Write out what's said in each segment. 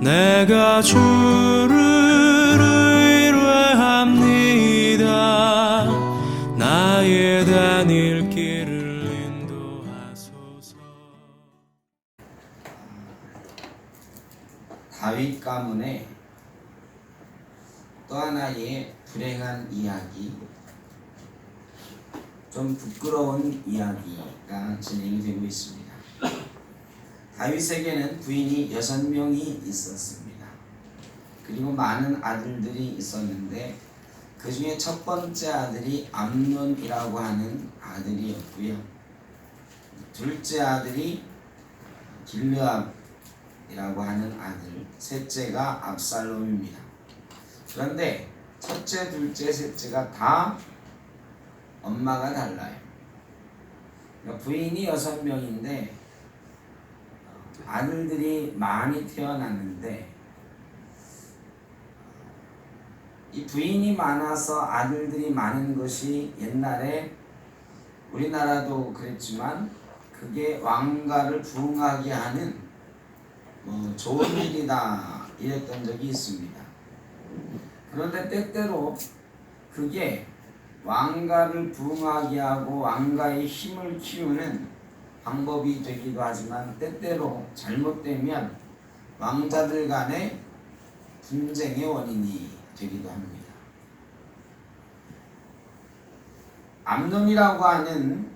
내가 주를 의뢰합니다. 나의 다닐 길을 인도하소서. 다윗 가문의 또 하나의 불행한 이야기, 좀 부끄러운 이야기가 진행이 되고 있습니다. 다윗에게는 부인이 6명이 있었습니다. 그리고 많은 아들들이 있었는데 그 중에 첫 번째 아들이 암논이라고 하는 아들이었고요. 둘째 아들이 길르압이라고 하는 아들, 셋째가 압살롬입니다. 그런데 첫째, 둘째, 셋째가 다 엄마가 달라요. 그러니까 부인이 6명인데 아들들이 많이 태어났는데 이 부인이 많아서 아들들이 많은 것이 옛날에 우리나라도 그랬지만 그게 왕가를 부흥하게 하는 좋은 일이다 이랬던 적이 있습니다. 그런데 때때로 그게 왕가를 부흥하게 하고 왕가의 힘을 키우는 방법이 되기도 하지만 때때로 잘못되면 왕자들 간의 분쟁의 원인이 되기도 합니다. 암논이라고 하는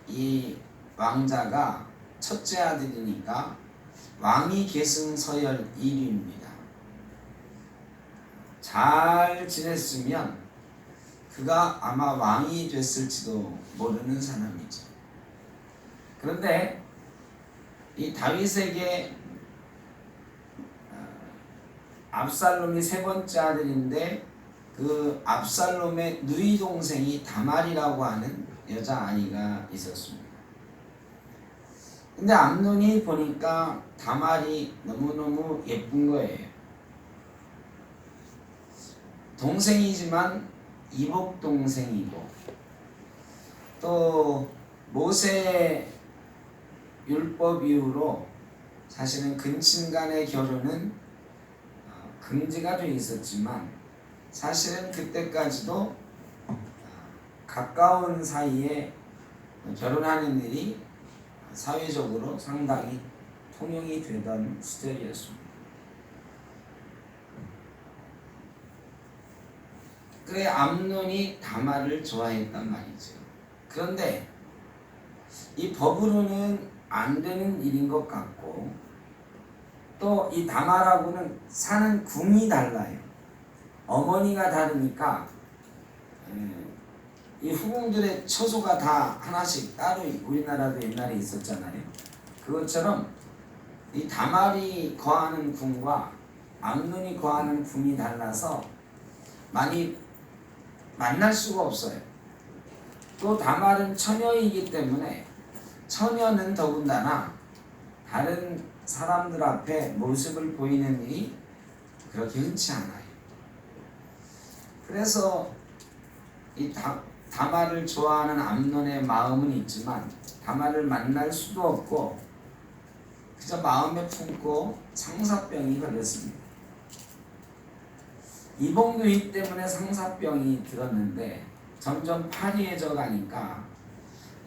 이 왕자가 첫째 아들이니까 왕위 계승 서열 1위입니다. 잘 지냈으면 그가 아마 왕이 됐을지도 모르는 사람이죠. 그런데 이 다윗에게 압살롬이 세 번째 아들인데 그 압살롬의 누이 동생이 다말이라고 하는 여자아이가 있었습니다. 근데 암논이 보니까 다말이 너무너무 예쁜 거예요. 동생이지만 이복 동생이고 또 모세의 율법 이후로 사실은 근친 간의 결혼은 금지가 되어 있었지만 사실은 그때까지도 가까운 사이에 결혼하는 일이 사회적으로 상당히 통용이 되던 시절이었습니다. 그래 암논이 다말을 좋아했단 말이죠. 그런데 이 법으로는 안 되는 일인 것 같고 또 이 다말하고는 사는 궁이 달라요. 어머니가 다르니까 이 후궁들의 처소가 다 하나씩 따로 우리나라도 옛날에 있었잖아요. 그것처럼 이 다말이 거하는 궁과 암논이 거하는 궁이 달라서 많이 만날 수가 없어요. 또 다말은 처녀이기 때문에 처녀는 더군다나 다른 사람들 앞에 모습을 보이는 일이 그렇게 흔치 않아요. 그래서 이 다말을 좋아하는 암논의 마음은 있지만 다말을 만날 수도 없고 그저 마음에 품고 상사병이 걸렸습니다. 이복누이 때문에 상사병이 들었는데 점점 파리해져 가니까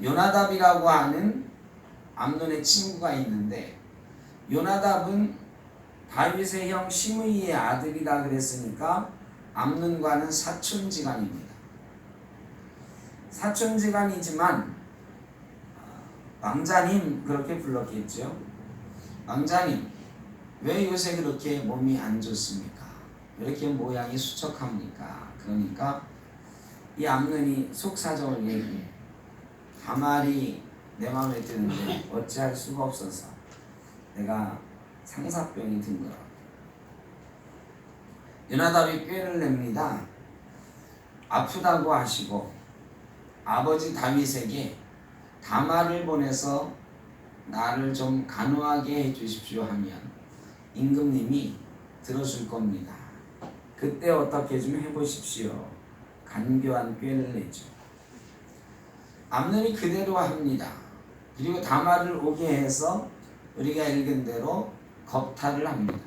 요나답이라고 하는 암논의 친구가 있는데 요나답은 다윗의 형 시므이의 아들이라 그랬으니까 암논과는 사촌지간입니다. 사촌지간이지만 왕자님 그렇게 불렀겠죠. 왕자님 왜 요새 그렇게 몸이 안 좋습니까? 왜 이렇게 모양이 수척합니까? 그러니까 이 암논이 속사정을 얘기해. 다말이 내 마음에 드는데 어찌할 수가 없어서 내가 상사병이 든 거라. 요나답이 꾀를 냅니다. 아프다고 하시고 아버지 다윗에게 다말을 보내서 나를 좀 간호하게 해주십시오 하면 임금님이 들어줄 겁니다. 그때 어떻게 좀 해보십시오. 간교한 꾀를 내죠. 암논이 그대로 합니다. 그리고 다말을 오게 해서 우리가 읽은 대로 겁탈을 합니다.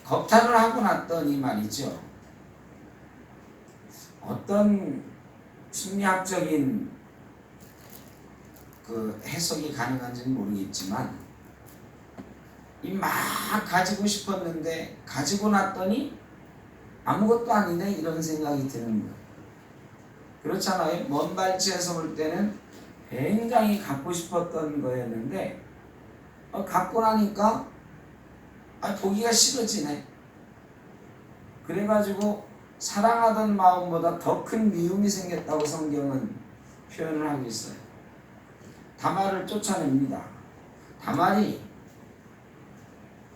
겁탈을 하고 났더니 말이죠. 어떤 심리학적인 그 해석이 가능한지는 모르겠지만 이 막 가지고 싶었는데 가지고 났더니 아무것도 아니네 이런 생각이 드는 거예요. 그렇잖아요. 먼 발치에서 볼 때는 굉장히 갖고 싶었던 거였는데 갖고 나니까 보기가 싫어지네. 그래가지고 사랑하던 마음보다 더 큰 미움이 생겼다고 성경은 표현을 하고 있어요. 다말을 쫓아냅니다. 다말이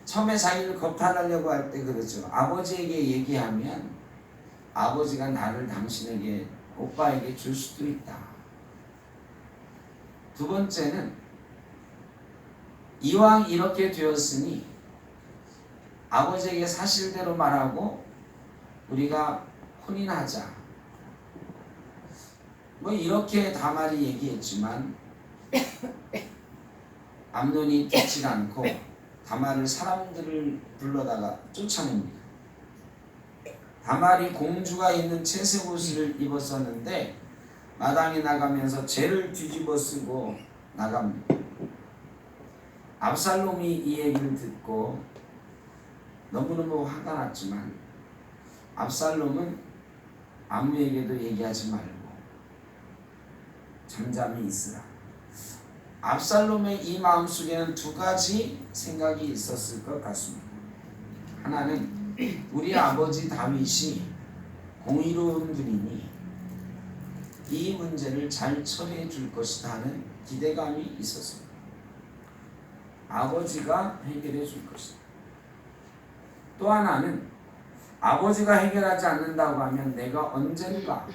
처음에 자기를 겁탈하려고 할 때 그러죠. 아버지에게 얘기하면 아버지가 나를 당신에게 오빠에게 줄 수도 있다. 두 번째는 이왕 이렇게 되었으니 아버지에게 사실대로 말하고 우리가 혼인하자. 뭐 이렇게 다말이 얘기했지만 암논이 듣지 않고 다말을 사람들을 불러다가 쫓아냅니다. 다말이 공주가 있는 채색 옷을 입었었는데 마당에 나가면서 죄를 뒤집어 쓰고 나갑니다. 압살롬이 이 얘기를 듣고 너무너무 화가 났지만 압살롬은 아무에게도 얘기하지 말고 잠잠히 있으라. 압살롬의 이 마음속에는 두 가지 생각이 있었을 것 같습니다. 하나는 우리 아버지 다윗이 공의로운 분이니 이 문제를 잘 처리해 줄 것이다 하는 기대감이 있었습니다. 아버지가 해결해 줄 것이다. 또 하나는 아버지가 해결하지 않는다고 하면 내가 언젠가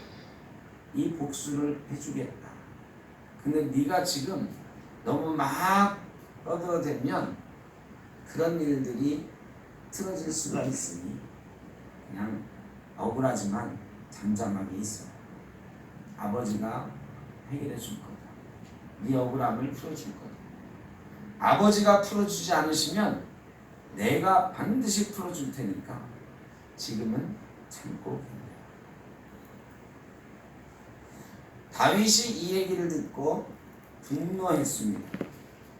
이 복수를 해주겠다. 근데 네가 지금 너무 막 떠들어대면 그런 일들이 틀어질 수가 있으니 그냥 억울하지만 잠잠하게 있어. 아버지가 해결해 줄 거다. 네 억울함을 풀어줄 거다. 아버지가 풀어주지 않으시면 내가 반드시 풀어줄 테니까 지금은 참고 있네요. 다윗이 이 얘기를 듣고 분노했습니다.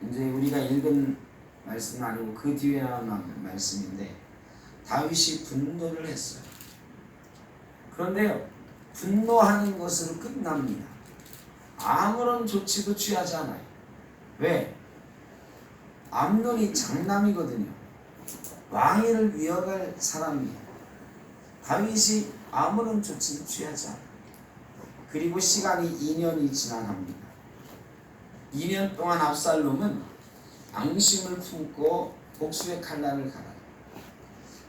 이제 우리가 읽은 말씀은 아니고 그 뒤에 나오는 말씀인데 다윗이 분노를 했어요. 그런데요, 분노하는 것으로 끝납니다. 아무런 조치도 취하지 않아요. 왜? 암논이 장남이거든요. 왕위를 이어갈 사람이에요. 다윗이 아무런 조치도 취하지 않아요. 그리고 시간이 2년이 지나갑니다. 2년 동안 압살롬은 앙심을 품고 복수의 칼날을 갈아요.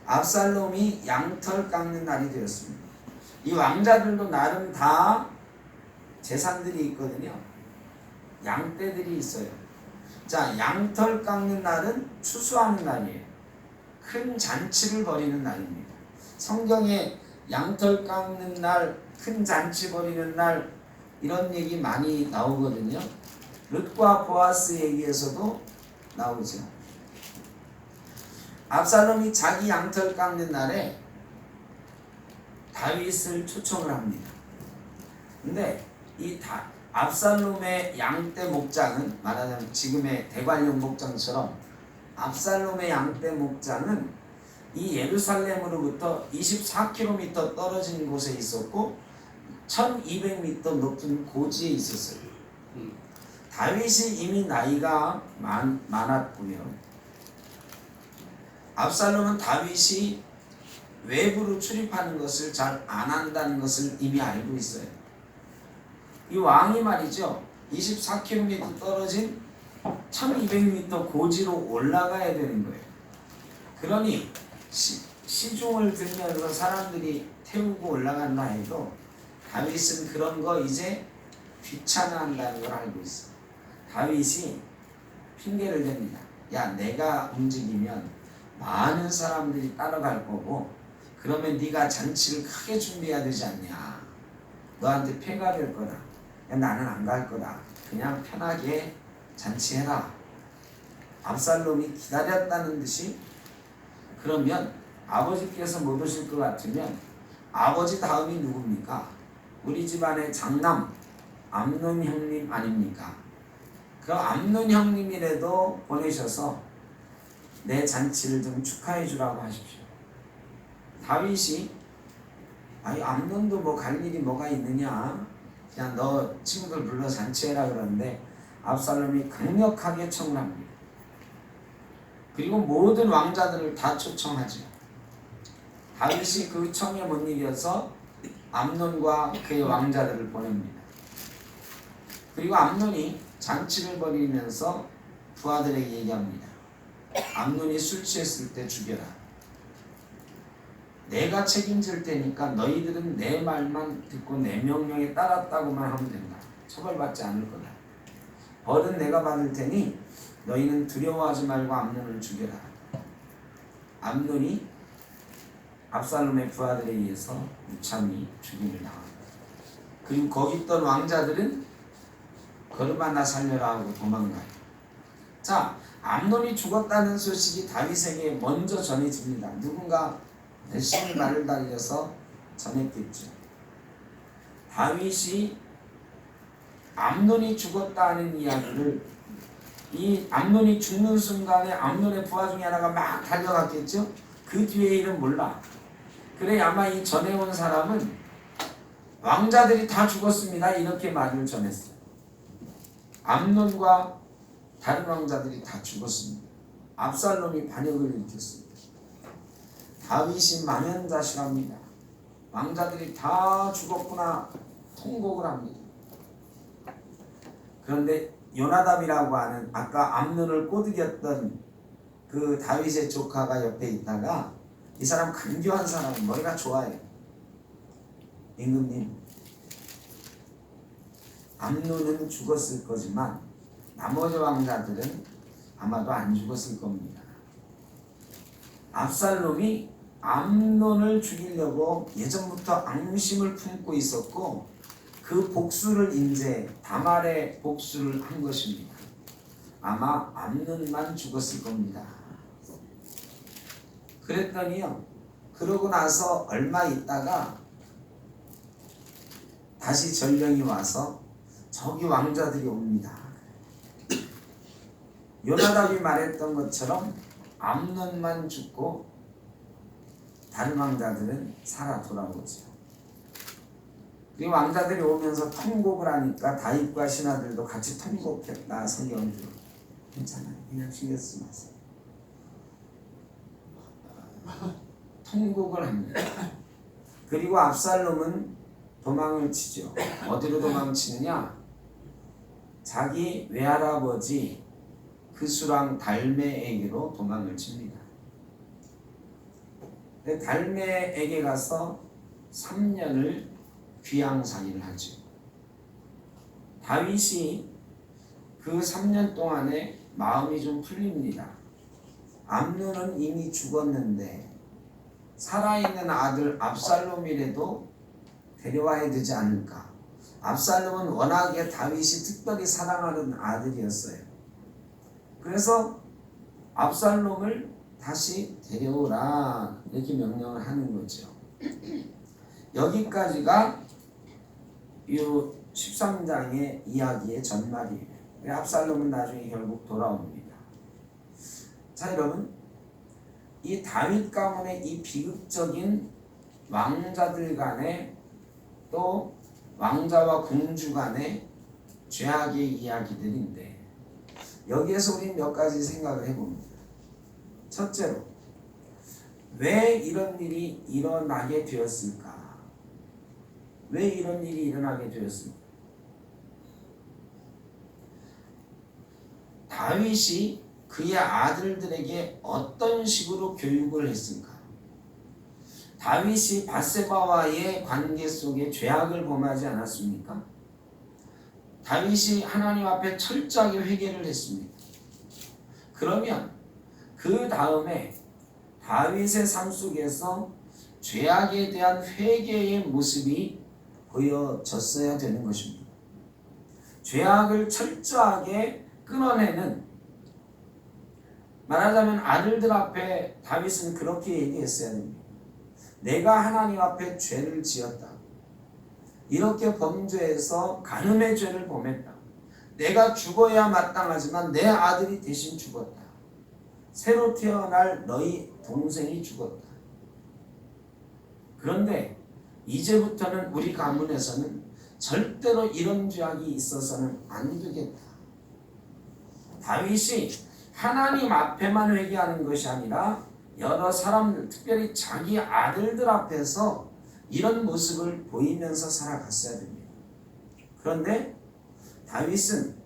압살롬이 양털 깎는 날이 되었습니다. 이 왕자들도 나름 다 재산들이 있거든요. 양떼들이 있어요. 자, 양털 깎는 날은 추수하는 날이에요. 큰 잔치를 벌이는 날입니다. 성경에 양털 깎는 날, 큰 잔치 벌이는 날 이런 얘기 많이 나오거든요. 룻과 보아스 얘기에서도 나오죠. 압살롬이 자기 양털 깎는 날에 다윗을 초청을 합니다. 근데 이 압살롬의 양떼 목장은 말하자면 지금의 대관령 목장처럼 압살롬의 양떼 목장은 이 예루살렘으로부터 24km 떨어진 곳에 있었고 1200m 높은 고지에 있었어요. 다윗이 이미 나이가 많았고요. 압살롬은 다윗이 외부로 출입하는 것을 잘 안 한다는 것을 이미 알고 있어요. 이 왕이 말이죠, 24km 떨어진 1200m 고지로 올라가야 되는 거예요. 그러니 시중을 들면서 사람들이 태우고 올라간다 해도 다윗은 그런 거 이제 귀찮아한다는 걸 알고 있어. 다윗이 핑계를 댑니다. 야, 내가 움직이면 많은 사람들이 따라갈 거고 그러면 네가 잔치를 크게 준비해야 되지 않냐. 너한테 폐가 될 거다. 야, 나는 안 갈 거다. 그냥 편하게 잔치해라. 압살롬이 기다렸다는 듯이 그러면 아버지께서 못 오실 것 같으면 아버지 다음이 누굽니까? 우리 집안의 장남 암논 형님 아닙니까? 그 암논 형님이라도 보내셔서 내 잔치를 좀 축하해 주라고 하십시오. 다윗이 아니 암논도 뭐 갈 일이 뭐가 있느냐, 그냥 너 친구들 불러 잔치해라 그러는데 압살롬이 강력하게 청합니다. 그리고 모든 왕자들을 다 초청하죠. 다윗이 그 청에 못 이겨서 암논과 그의 왕자들을 보냅니다. 그리고 암논이 잔치를 벌이면서 부하들에게 얘기합니다. 암논이 술 취했을 때 죽여라. 내가 책임질 테니까 너희들은 내 말만 듣고 내 명령에 따랐다고만 하면 된다. 처벌받지 않을 거다. 벌은 내가 받을 테니 너희는 두려워하지 말고 암논을 죽여라. 암논이 압살롬의 부하들에 의해서 무참히 죽임을 당합니다. 그리고 거기 있던 왕자들은 걸음아 나 살려라 하고 도망가요. 자, 암논이 죽었다는 소식이 다윗에게 먼저 전해집니다. 누군가 열심히 말을 달려서 전했겠죠. 다윗이 암논이 죽었다는 이야기를, 이 암논이 죽는 순간에 암논의 부하 중에 하나가 막 달려갔겠죠. 그 뒤에 일은 몰라. 그래 아마 이 전해온 사람은 왕자들이 다 죽었습니다 이렇게 말을 전했어요. 암논과 다른 왕자들이 다 죽었습니다. 압살롬이 반역을 일으켰습니다. 다윗이 망연자실합니다. 왕자들이 다 죽었구나 통곡을 합니다. 그런데 요나답이라고 하는 아까 암논을 꼬드겼던 그 다윗의 조카가 옆에 있다가, 이 사람 간교한 사람은 머리가 좋아요. 임금님, 암논은 죽었을 거지만 나머지 왕자들은 아마도 안 죽었을 겁니다. 압살롬이 암논을 죽이려고 예전부터 앙심을 품고 있었고 그 복수를 이제 다말의 복수를 한 것입니다. 아마 암논만 죽었을 겁니다. 그랬더니요, 그러고 나서 얼마 있다가 다시 전령이 와서 저기 왕자들이 옵니다. 요나답이 말했던 것처럼 암논만 죽고 다른 왕자들은 살아 돌아오죠. 그리고 왕자들이 오면서 통곡을 하니까 다윗과 신하들도 같이 통곡했다. 성경을 들어. 괜찮아요. 그냥 신경 쓰지 마세요. 통곡을 합니다. 그리고 압살롬은 도망을 치죠. 어디로 도망치느냐? 자기 외할아버지 그수랑 달메에게로 도망을 칩니다. 달메에게 가서 3년을 귀양살이를 하죠. 다윗이 그 3년 동안에 마음이 좀 풀립니다. 암논은 이미 죽었는데 살아있는 아들 압살롬이라도 데려와야 되지 않을까. 압살롬은 워낙에 다윗이 특별히 사랑하는 아들이었어요. 그래서 압살롬을 다시 데려오라 이렇게 명령을 하는 거죠. 여기까지가 이 13장의 이야기의 전말이에요. 압살롬은 나중에 결국 돌아옵니다. 자, 여러분, 이 다윗 가문의 이 비극적인 왕자들 간의 또 왕자와 공주 간의 죄악의 이야기들인데, 여기에서 우리는 몇 가지 생각을 해봅니다. 첫째로, 왜 이런 일이 일어나게 되었을까? 왜 이런 일이 일어나게 되었을까? 다윗이 그의 아들들에게 어떤 식으로 교육을 했을까? 다윗이 밧세바와의 관계 속에 죄악을 범하지 않았습니까? 다윗이 하나님 앞에 철저하게 회개를 했습니다. 그러면 그 다음에 다윗의 삶 속에서 죄악에 대한 회개의 모습이 보여졌어야 되는 것입니다. 죄악을 철저하게 끊어내는, 말하자면 아들들 앞에 다윗은 그렇게 얘기했어야 됩니다. 내가 하나님 앞에 죄를 지었다. 이렇게 범죄해서 간음의 죄를 범했다. 내가 죽어야 마땅하지만 내 아들이 대신 죽었다. 새로 태어날 너희 동생이 죽었다. 그런데 이제부터는 우리 가문에서는 절대로 이런 죄악이 있어서는 안 되겠다. 다윗이 하나님 앞에만 회개하는 것이 아니라 여러 사람들, 특별히 자기 아들들 앞에서 이런 모습을 보이면서 살아갔어야 됩니다. 그런데 다윗은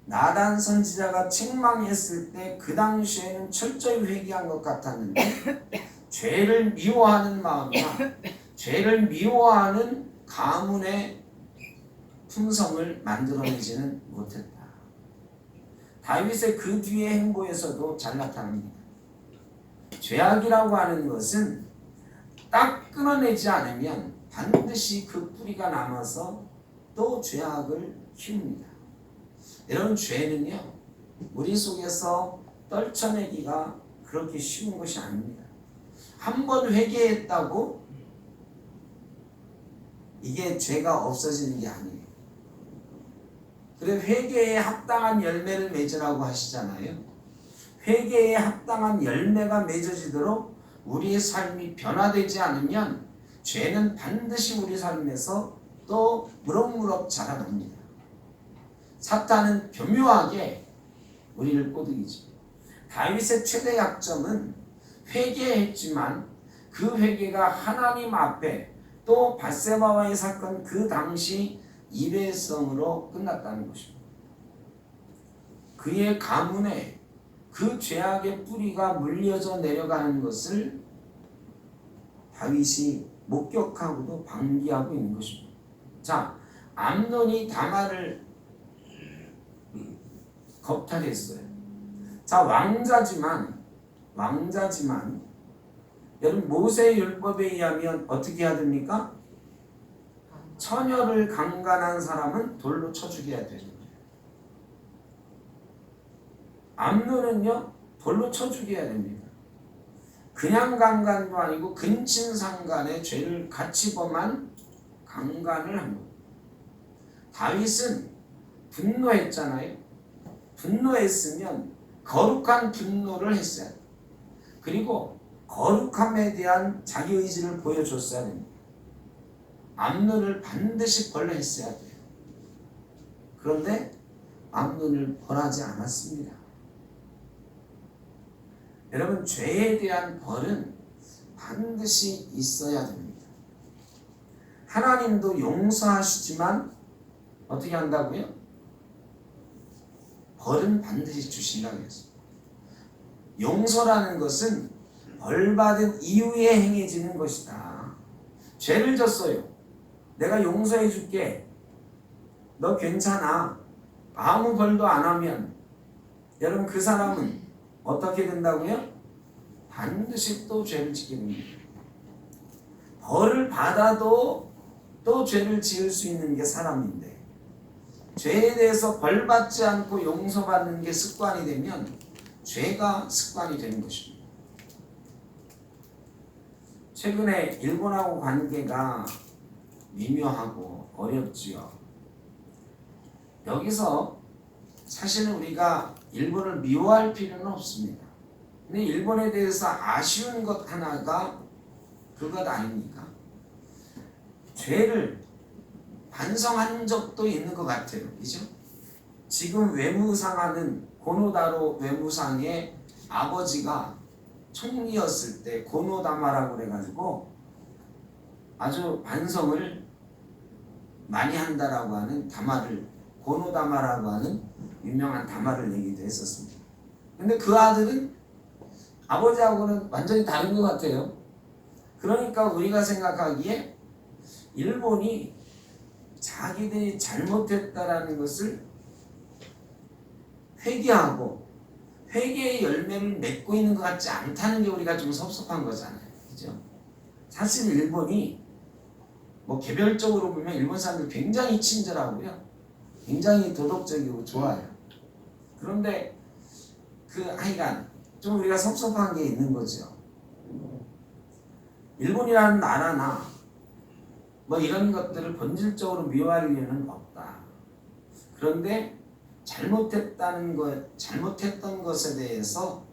나단 선지자가 책망했을 때 그 당시에는 철저히 회개한 것 같았는데 죄를 미워하는 마음이나 죄를 미워하는 가문의 품성을 만들어내지는 못했다. 다윗의 그 뒤의 행보에서도 잘 나타납니다. 죄악이라고 하는 것은 딱 끊어내지 않으면 반드시 그 뿌리가 남아서 또 죄악을 키웁니다. 이런 죄는요, 우리 속에서 떨쳐내기가 그렇게 쉬운 것이 아닙니다. 한 번 회개했다고 이게 죄가 없어지는 게 아니에요. 그래 회개에 합당한 열매를 맺으라고 하시잖아요. 회개에 합당한 열매가 맺어지도록 우리의 삶이 변화되지 않으면 죄는 반드시 우리 삶에서 또 무럭무럭 자라납니다. 사탄은 교묘하게 우리를 꼬드기죠. 다윗의 최대 약점은 회개했지만 그 회개가 하나님 앞에 또 밧세바와의 사건 그 당시 일회성으로 끝났다는 것입니다. 그의 가문에 그 죄악의 뿌리가 물려져 내려가는 것을 다윗이 목격하고도 방기하고 있는 것입니다. 자, 암논이 다말을 겁탈했어요. 자, 왕자지만 여러분 모세의 율법에 의하면 어떻게 해야 됩니까? 처녀를 강간한 사람은 돌로 쳐 죽여야 되는 거예요. 암논은요 돌로 쳐 죽여야 됩니다. 그냥 강간도 아니고 근친상간의 죄를 같이 범한 강간을 한 겁니다. 다윗은 분노했잖아요. 분노했으면 거룩한 분노를 했어야 돼요. 그리고 거룩함에 대한 자기 의지를 보여줬어야 됩니다. 암논을 반드시 벌했어야 돼요. 그런데 암논을 벌하지 않았습니다. 여러분, 죄에 대한 벌은 반드시 있어야 됩니다. 하나님도 용서하시지만 어떻게 한다고요? 벌은 반드시 주신다고 했습니다. 용서라는 것은 벌받은 이후에 행해지는 것이다. 죄를 졌어요. 내가 용서해 줄게. 너 괜찮아. 아무 벌도 안 하면 여러분 그 사람은 어떻게 된다고요? 반드시 또 죄를 짓게 됩니다. 벌을 받아도 또 죄를 지을 수 있는 게 사람인데 죄에 대해서 벌받지 않고 용서받는 게 습관이 되면 죄가 습관이 되는 것입니다. 최근에 일본하고 관계가 미묘하고 어렵지요. 여기서 사실은 우리가 일본을 미워할 필요는 없습니다. 근데 일본에 대해서 아쉬운 것 하나가 그것 아닙니까? 죄를 반성한 적도 있는 것 같아요. 그죠? 지금 외무상하는 고노다로 외무상의 아버지가 총리였을 때 고노다마라고 그래가지고 아주 반성을 많이 한다라고 하는 다마를 고노다마라고 하는 유명한 다마를 내기도 했었습니다. 근데 그 아들은 아버지하고는 완전히 다른 것 같아요. 그러니까 우리가 생각하기에 일본이 자기들이 잘못했다라는 것을 회개하고 회개의 열매를 맺고 있는 것 같지 않다는 게 우리가 좀 섭섭한 거잖아요. 그죠? 사실 일본이 뭐 개별적으로 보면 일본 사람들 굉장히 친절하고요. 굉장히 도덕적이고 좋아요. 그런데 하여간 좀 우리가 섭섭한 게 있는 거죠. 일본이라는 나라나 뭐 이런 것들을 본질적으로 미워할 이유는 없다. 그런데 잘못했던 것에 대해서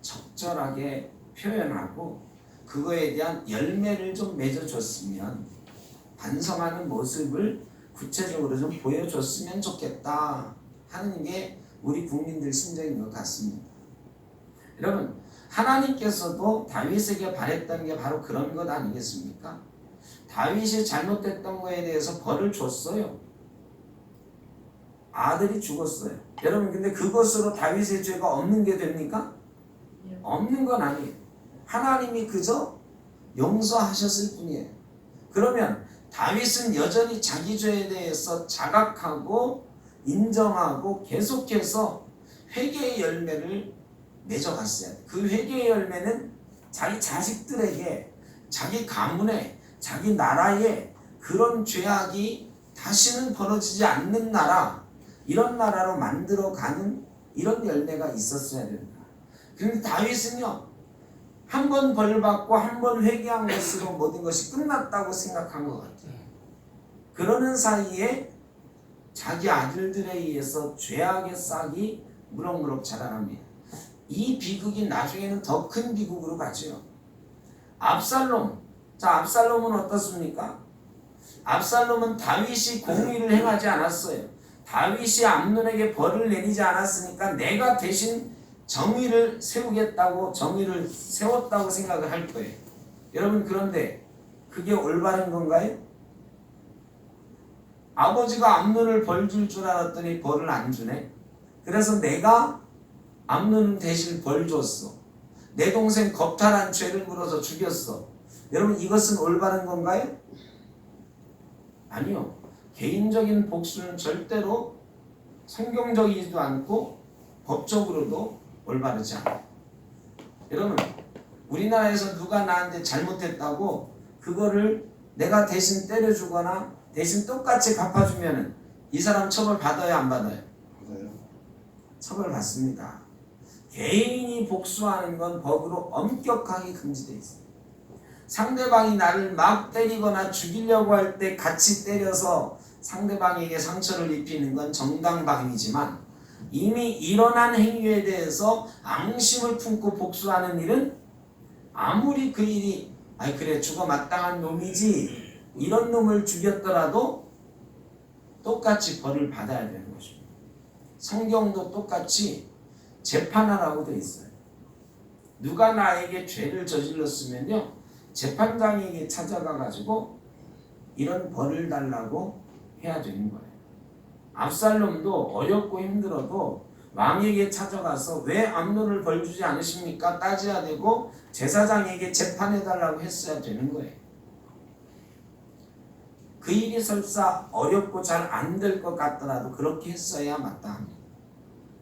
적절하게 표현하고 그거에 대한 열매를 좀 맺어줬으면, 반성하는 모습을 구체적으로 좀 보여줬으면 좋겠다 하는 게 우리 국민들 심정인 것 같습니다. 여러분, 하나님께서도 다윗에게 바랬던 게 바로 그런 것 아니겠습니까? 다윗이 잘못했던 거에 대해서 벌을 줬어요. 아들이 죽었어요. 여러분, 근데 그것으로 다윗의 죄가 없는 게 됩니까? 없는 건 아니에요. 하나님이 그저 용서하셨을 뿐이에요. 그러면 다윗은 여전히 자기 죄에 대해서 자각하고 인정하고 계속해서 회개의 열매를 맺어갔어야 돼요. 그 회개의 열매는 자기 자식들에게, 자기 가문에, 자기 나라에 그런 죄악이 다시는 벌어지지 않는 나라, 이런 나라로 만들어가는 이런 열매가 있었어야 된다. 그런데 다윗은요, 한 번 벌받고 한 번 회개한 것으로 모든 것이 끝났다고 생각한 것 같아요. 그러는 사이에 자기 아들들에 의해서 죄악의 싹이 무럭무럭 자라납니다. 이 비극이 나중에는 더 큰 비극으로 가죠. 압살롬. 자, 압살롬은 어떻습니까? 압살롬은 다윗이 공의를 행하지 않았어요. 다윗이 암논에게 벌을 내리지 않았으니까 내가 대신 정의를 세우겠다고, 정의를 세웠다고 생각을 할 거예요. 여러분, 그런데 그게 올바른 건가요? 아버지가 암논을 벌 줄 줄 알았더니 벌을 안 주네. 그래서 내가 암논 대신 벌 줬어. 내 동생 겁탈한 죄를 물어서 죽였어. 여러분, 이것은 올바른 건가요? 아니요. 개인적인 복수는 절대로 성경적이지도 않고 법적으로도 올바르지 않아요. 여러분, 우리나라에서 누가 나한테 잘못했다고 그거를 내가 대신 때려주거나 대신 똑같이 갚아주면은 이 사람 처벌 받아요, 안 받아요? 받아요. 처벌 받습니다. 개인이 복수하는 건 법으로 엄격하게 금지되어 있습니다. 상대방이 나를 막 때리거나 죽이려고 할 때 같이 때려서 상대방에게 상처를 입히는 건 정당방위지만, 이미 일어난 행위에 대해서 앙심을 품고 복수하는 일은 아무리 그 일이 그래 죽어 마땅한 놈이지 이런 놈을 죽였더라도 똑같이 벌을 받아야 되는 것입니다. 성경도 똑같이 재판하라고 되어 있어요. 누가 나에게 죄를 저질렀으면요, 재판장에게 찾아가 가지고 이런 벌을 달라고 해야 되는 거예요. 압살롬도 어렵고 힘들어도 왕에게 찾아가서 왜 암논을 벌 주지 않으십니까? 따져야 되고 제사장에게 재판해달라고 했어야 되는 거예요. 그 일이 설사 어렵고 잘 안 될 것 같더라도 그렇게 했어야 마땅합니다.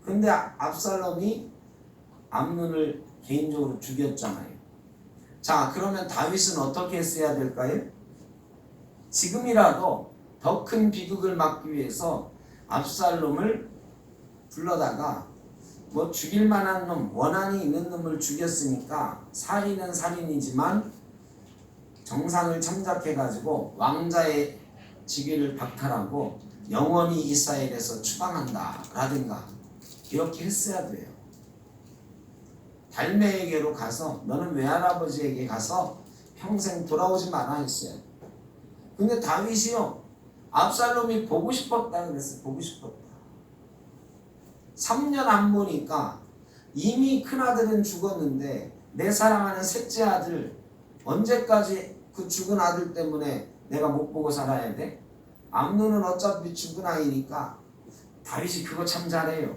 근데 압살롬이 암논을 개인적으로 죽였잖아요. 자, 그러면 다윗은 어떻게 했어야 될까요? 지금이라도 더 큰 비극을 막기 위해서 압살롬을 불러다가 뭐 죽일 만한 놈, 원한이 있는 놈을 죽였으니까 살인은 살인이지만 정상을 참작해가지고 왕자의 직위를 박탈하고 영원히 이스라엘에서 추방한다 라든가 이렇게 했어야 돼요. 달메에게로 가서 너는 외할아버지에게 가서 평생 돌아오지 마라 했어요. 근데 다윗이요, 압살롬이 보고 싶었다 그랬어요. 보고 싶었다. 3년 안 보니까 이미 큰아들은 죽었는데 내 사랑하는 셋째 아들 언제까지 그 죽은 아들 때문에 내가 못 보고 살아야 돼? 암논은 어차피 죽은 아이니까. 다윗이 그거 참 잘해요.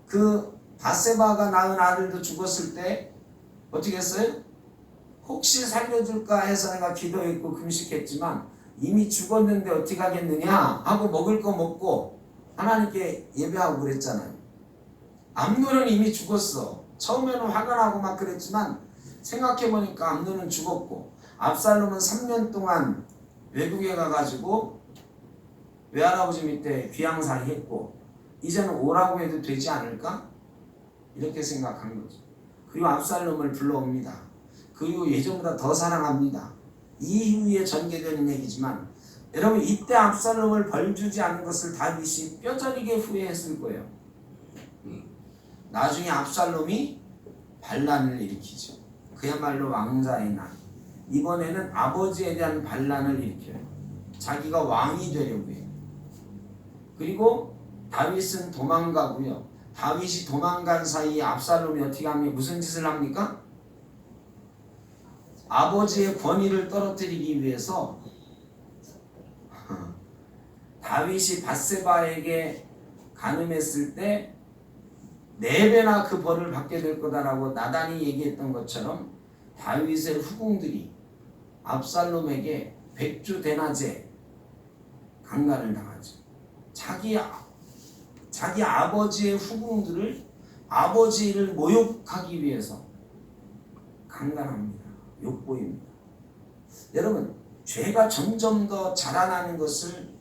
그 바세바가 낳은 아들도 죽었을 때 어떻게 했어요? 혹시 살려줄까 해서 내가 기도했고 금식했지만 이미 죽었는데 어떻게 하겠느냐 하고 먹을 거 먹고 하나님께 예배하고 그랬잖아요. 암논은 이미 죽었어. 처음에는 화가 나고 막 그랬지만 생각해보니까 암논은 죽었고 압살롬은 3년 동안 외국에 가가지고 외할아버지 밑에 귀양살이 했고 이제는 오라고 해도 되지 않을까? 이렇게 생각한 거죠. 그리고 압살롬을 불러옵니다. 그리고 예전보다 더 사랑합니다. 이후에 전개되는 얘기지만 여러분 이때 압살롬을 벌주지 않은 것을 다윗이 뼈저리게 후회했을 거예요. 나중에 압살롬이 반란을 일으키죠. 그야말로 왕자의 난. 이번에는 아버지에 대한 반란을 일으켜요. 자기가 왕이 되려고 해요. 그리고 다윗은 도망가고요. 다윗이 도망간 사이에 압살롬이 어떻게 합니까? 무슨 짓을 합니까? 아버지의 권위를 떨어뜨리기 위해서 다윗이 밧세바에게 간음했을 때 4배나 그 벌을 받게 될 거다라고 나단이 얘기했던 것처럼 다윗의 후궁들이 압살롬에게 백주 대낮에 강간을 당하죠. 자기 아버지의 후궁들을 아버지를 모욕하기 위해서 강간합니다. 욕보입니다. 여러분 죄가 점점 더 자라나는 것을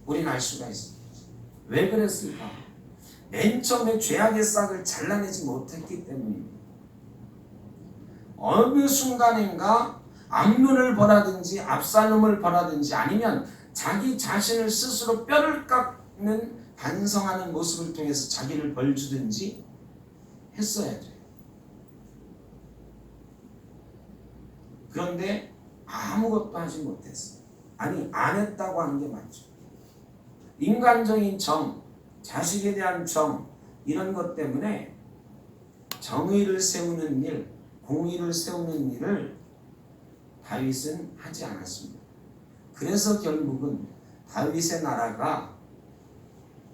우리는 알 수가 있습니다. 왜 그랬을까? 맨 처음에 죄악의 싹을 잘라내지 못했기 때문입니다. 어느 순간인가 암논을 벌하든지 압살롬을 벌하든지 아니면 자기 자신을 스스로 뼈를 깎는 반성하는 모습을 통해서 자기를 벌주든지 했어야 돼요. 그런데 아무것도 하지 못했어요. 아니 안 했다고 하는 게 맞죠. 인간적인 정, 자식에 대한 정 이런 것 때문에 정의를 세우는 일, 공의를 세우는 일을 다윗은 하지 않았습니다. 그래서 결국은 다윗의 나라가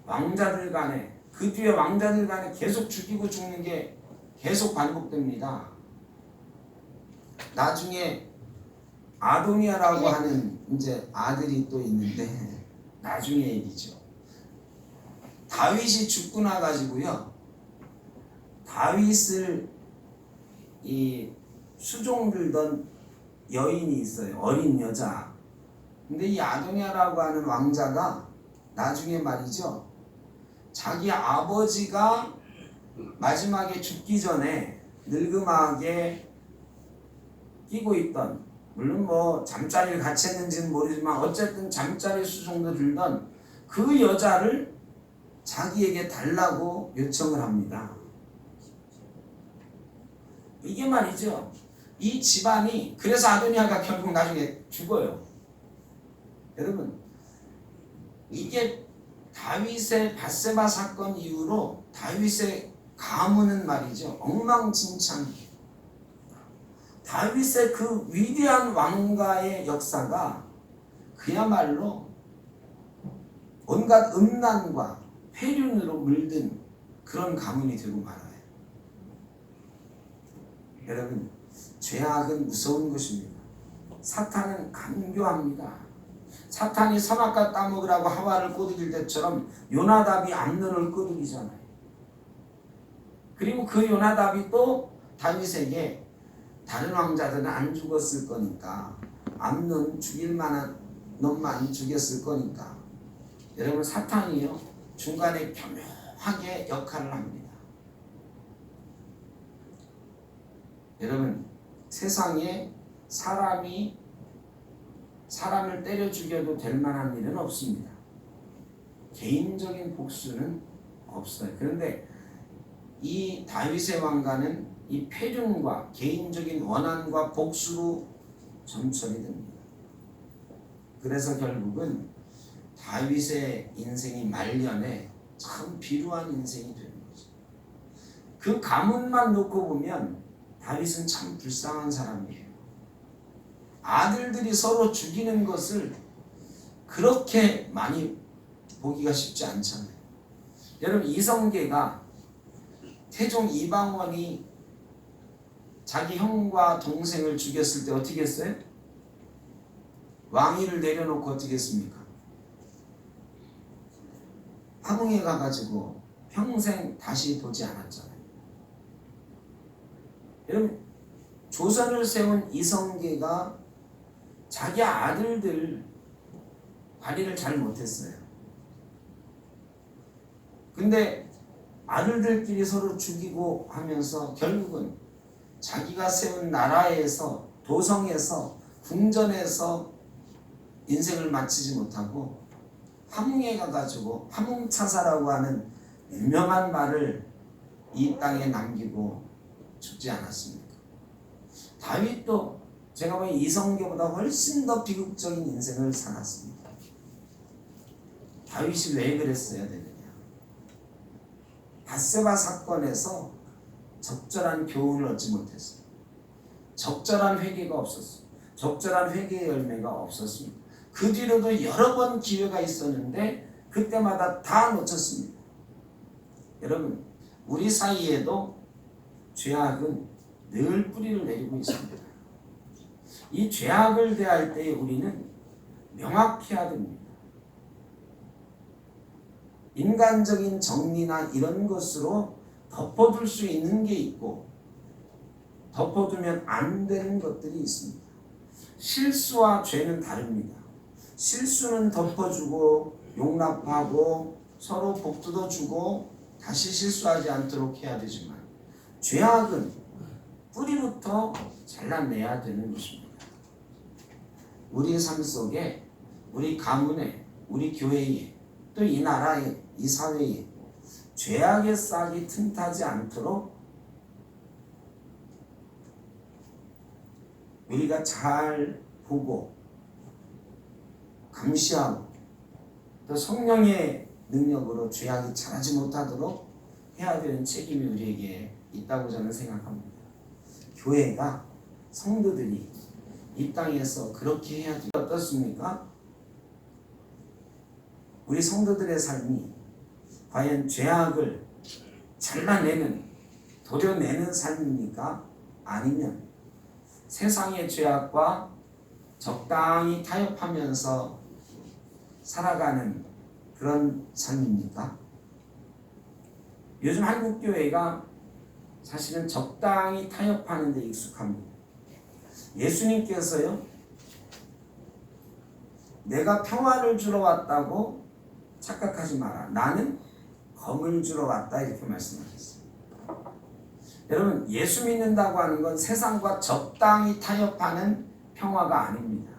왕자들 간에 그 뒤에 왕자들 간에 계속 죽이고 죽는 게 계속 반복됩니다. 나중에 아도니아라고 하는 이제 아들이 또 있는데 나중에 얘기죠. 다윗이 죽고 나가지고요. 다윗을 이 수종 들던 여인이 있어요. 어린 여자. 근데 이 아도니아라고 하는 왕자가 나중에 말이죠. 자기 아버지가 마지막에 죽기 전에 늙음하게 끼고 있던, 물론 뭐 잠자리를 같이 했는지는 모르지만 어쨌든 잠자리 수종도 들던 그 여자를 자기에게 달라고 요청을 합니다. 이게 말이죠. 이 집안이, 그래서 아도니아가 결국 나중에 죽어요. 여러분 이게 다윗의 밧세바 사건 이후로 다윗의 가문은 말이죠. 엉망진창. 다윗의 그 위대한 왕가의 역사가 그야말로 온갖 음란과 폐륜으로 물든 그런 가문이 되고 말아요. 여러분 죄악은 무서운 것입니다. 사탄은 간교합니다. 사탄이 선악과 따먹으라고 하와를 꼬드길 때처럼 요나답이 암논을 꼬드기잖아요. 그리고 그 요나답이 또 다윗에게 다른 왕자들은 안 죽었을 거니까 암논 죽일 만한 놈만 죽였을 거니까 여러분 사탄이요 중간에 교묘하게 역할을 합니다. 여러분 세상에 사람을 때려 죽여도 될 만한 일은 없습니다. 개인적인 복수는 없어요. 그런데 이 다윗의 왕가는 이 폐륜과 개인적인 원한과 복수로 점철이 됩니다. 그래서 결국은 다윗의 인생이 말년에 참 비루한 인생이 되는 거죠. 그 가문만 놓고 보면 다윗은 참 불쌍한 사람이에요. 아들들이 서로 죽이는 것을 그렇게 많이 보기가 쉽지 않잖아요. 여러분 이성계가 태종 이방원이 자기 형과 동생을 죽였을 때 어떻게 했어요? 왕위를 내려놓고 어떻게 했습니까? 함흥에 가가지고 평생 다시 보지 않았잖아요. 여러분 조선을 세운 이성계가 자기 아들들 관리를 잘 못했어요. 근데 아들들끼리 서로 죽이고 하면서 결국은 자기가 세운 나라에서 도성에서 궁전에서 인생을 마치지 못하고 함흥에 가가지고 함흥차사라고 하는 유명한 말을 이 땅에 남기고 죽지 않았습니까? 다윗도 제가 보기엔 이성계보다 훨씬 더 비극적인 인생을 살았습니다. 다윗이 왜 그랬어야 되느냐? 밧세바 사건에서 적절한 교훈을 얻지 못했어요. 적절한 회개가 없었어요. 적절한 회개의 열매가 없었습니다. 그 뒤로도 여러 번 기회가 있었는데 그때마다 다 놓쳤습니다. 여러분, 우리 사이에도 죄악은 늘 뿌리를 내리고 있습니다. 이 죄악을 대할 때 우리는 명확해야 됩니다. 인간적인 정리나 이런 것으로 덮어둘 수 있는 게 있고 덮어두면 안 되는 것들이 있습니다. 실수와 죄는 다릅니다. 실수는 덮어주고 용납하고 서로 복 뜯어주고 다시 실수하지 않도록 해야 되지만 죄악은 뿌리부터 잘라내야 되는 것입니다. 우리 삶 속에, 우리 가문에, 우리 교회에, 또 이 나라에, 이 사회에 죄악의 싹이 틈타지 않도록 우리가 잘 보고 감시하고 또 성령의 능력으로 죄악이 자라지 못하도록 해야 되는 책임이 우리에게 있다고 저는 생각합니다. 교회가, 성도들이 이 땅에서 그렇게 해야 돼요. 어떻습니까? 우리 성도들의 삶이 과연 죄악을 잘라내는, 도려내는 삶입니까? 아니면 세상의 죄악과 적당히 타협하면서 살아가는 그런 삶입니까? 요즘 한국 교회가 사실은 적당히 타협하는 데 익숙합니다. 예수님께서요, 내가 평화를 주러 왔다고 착각하지 마라. 나는 검을 주러 왔다. 이렇게 말씀하셨어요. 여러분, 예수 믿는다고 하는 건 세상과 적당히 타협하는 평화가 아닙니다.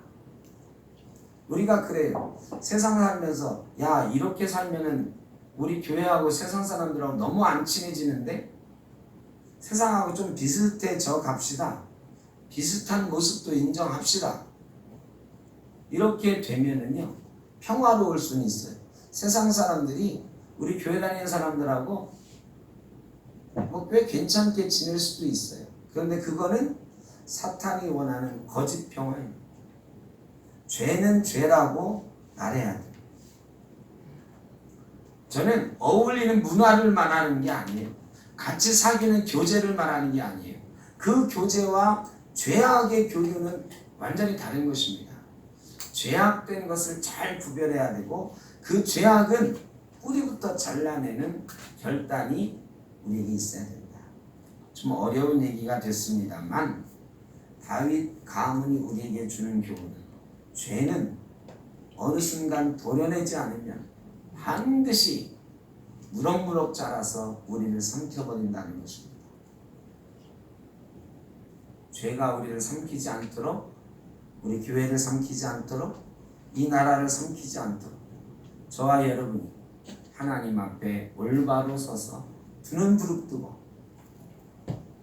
우리가 그래요. 세상 살면서 야, 이렇게 살면은 우리 교회하고 세상 사람들하고 너무 안 친해지는데 세상하고 좀 비슷해져 갑시다. 비슷한 모습도 인정합시다. 이렇게 되면은요, 평화로울 수는 있어요. 세상 사람들이 우리 교회 다니는 사람들하고 꽤 괜찮게 지낼 수도 있어요. 그런데 그거는 사탄이 원하는 거짓 평화입니다. 죄는 죄라고 말해야 돼요. 저는 어울리는 문화를 말하는 게 아니에요. 같이 사귀는 교제를 말하는 게 아니에요. 그 교제와 죄악의 교류는 완전히 다른 것입니다. 죄악된 것을 잘 구별해야 되고 그 죄악은 뿌리부터 잘라내는 결단이 우리에게 있어야 됩니다. 좀 어려운 얘기가 됐습니다만 다윗 가문이 우리에게 주는 교훈은 죄는 어느 순간 도려내지 않으면 반드시 무럭무럭 자라서 우리를 삼켜버린다는 것입니다. 죄가 우리를 삼키지 않도록, 우리 교회를 삼키지 않도록, 이 나라를 삼키지 않도록 저와 여러분이 하나님 앞에 올바로 서서 두 눈 부릅뜨고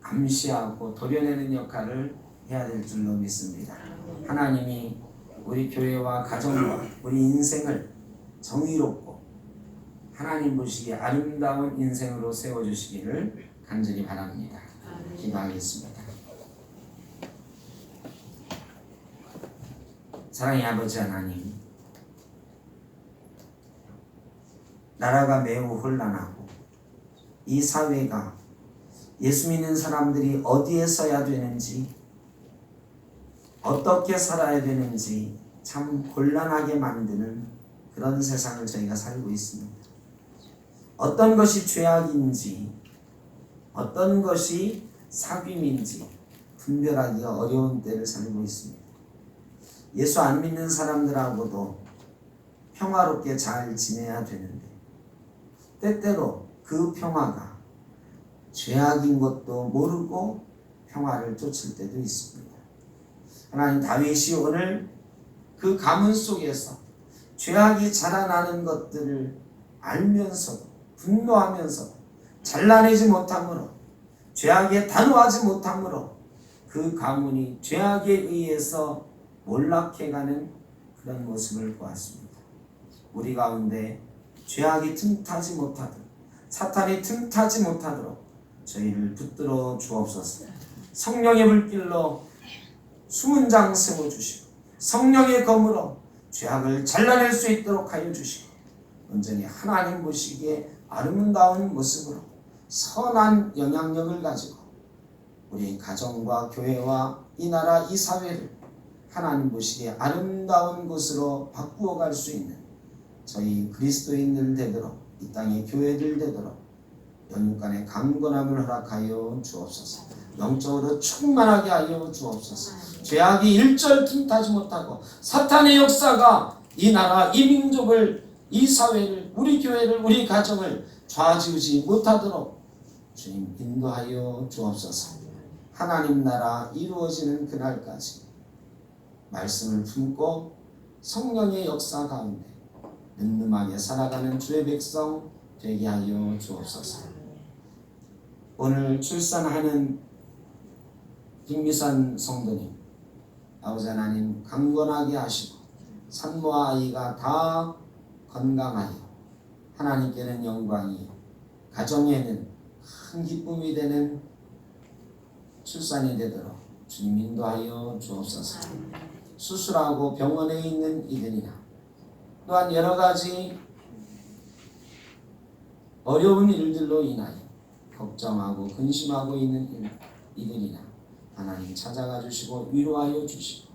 감시하고 도려내는 역할을 해야 될 줄로 믿습니다. 하나님이 우리 교회와 가정과 우리 인생을 정의롭고 하나님 보시기에 아름다운 인생으로 세워주시기를 간절히 바랍니다. 기도하겠습니다. 사랑의 아버지 하나님, 나라가 매우 혼란하고 이 사회가 예수 믿는 사람들이 어디에 서야 되는지, 어떻게 살아야 되는지 참 곤란하게 만드는 그런 세상을 저희가 살고 있습니다. 어떤 것이 죄악인지, 어떤 것이 사귐인지 분별하기가 어려운 때를 살고 있습니다. 예수 안 믿는 사람들하고도 평화롭게 잘 지내야 되는데 때때로 그 평화가 죄악인 것도 모르고 평화를 쫓을 때도 있습니다. 하나님, 다윗이 오늘 그 가문 속에서 죄악이 자라나는 것들을 알면서도 분노하면서도 잘라내지 못함으로, 죄악에 단호하지 못함으로 그 가문이 죄악에 의해서 몰락해가는 그런 모습을 보았습니다. 우리 가운데 죄악이 틈타지 못하도록, 사탄이 틈타지 못하도록 저희를 붙들어 주옵소서. 성령의 불길로 숨은 장 세워주시고 성령의 검으로 죄악을 잘라낼 수 있도록 하여 주시고, 온전히 하나님 보시기에 아름다운 모습으로 선한 영향력을 가지고 우리 가정과 교회와 이 나라 이 사회를 하나님 보시기에 아름다운 곳으로 바꾸어 갈 수 있는 저희 그리스도인들 되도록, 이 땅의 교회들 되도록 영육간의 강건함을 허락하여 주옵소서. 영적으로 충만하게 하여 주옵소서. 죄악이 일절 틈타지 못하고 사탄의 역사가 이 나라, 이 민족을, 이 사회를, 우리 교회를, 우리 가정을 좌지우지 못하도록 주님 인도하여 주옵소서. 하나님 나라 이루어지는 그날까지 말씀을 품고 성령의 역사 가운데 늠름하게 살아가는 주의 백성 되게 하여 주옵소서. 오늘 출산하는 김미선 성도님, 아버지 하나님 강건하게 하시고 산모와 아이가 다 건강하여 하나님께는 영광이, 가정에는 큰 기쁨이 되는 출산이 되도록 주님 인도하여 주옵소서. 수술하고 병원에 있는 이들이나 또한 여러 가지 어려운 일들로 인하여 걱정하고 근심하고 있는 이들이나 하나님 찾아가 주시고 위로하여 주시고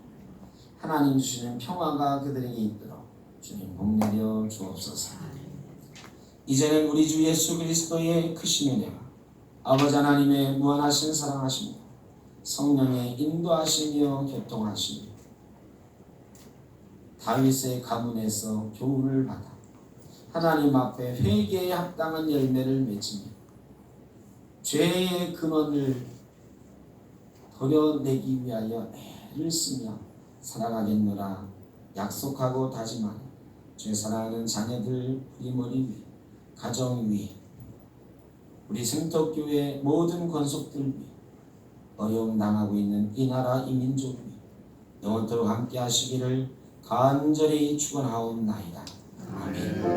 하나님 주시는 평화가 그들에게 있도록 주님 복내려 주옵소서. 이제는 우리 주 예수 그리스도의 크신 은혜와 아버지 하나님의 무한하신 사랑하심과 성령의 인도하시며 교통하시며 다윗의 가문에서 교훈을 받아 하나님 앞에 회개에 합당한 열매를 맺으며 죄의 근원을 도려내기 위하여 애를 쓰며 살아가겠노라 약속하고 다짐하는 죄 사랑하는 자녀들 우리 머리 위에, 가정 위에, 우리 생터교회 모든 권속들 위에, 어려움 당하고 있는 이 나라 이 민족 위에 영원토록 함께 하시기를 간절히 축원하옵나이다. 아멘.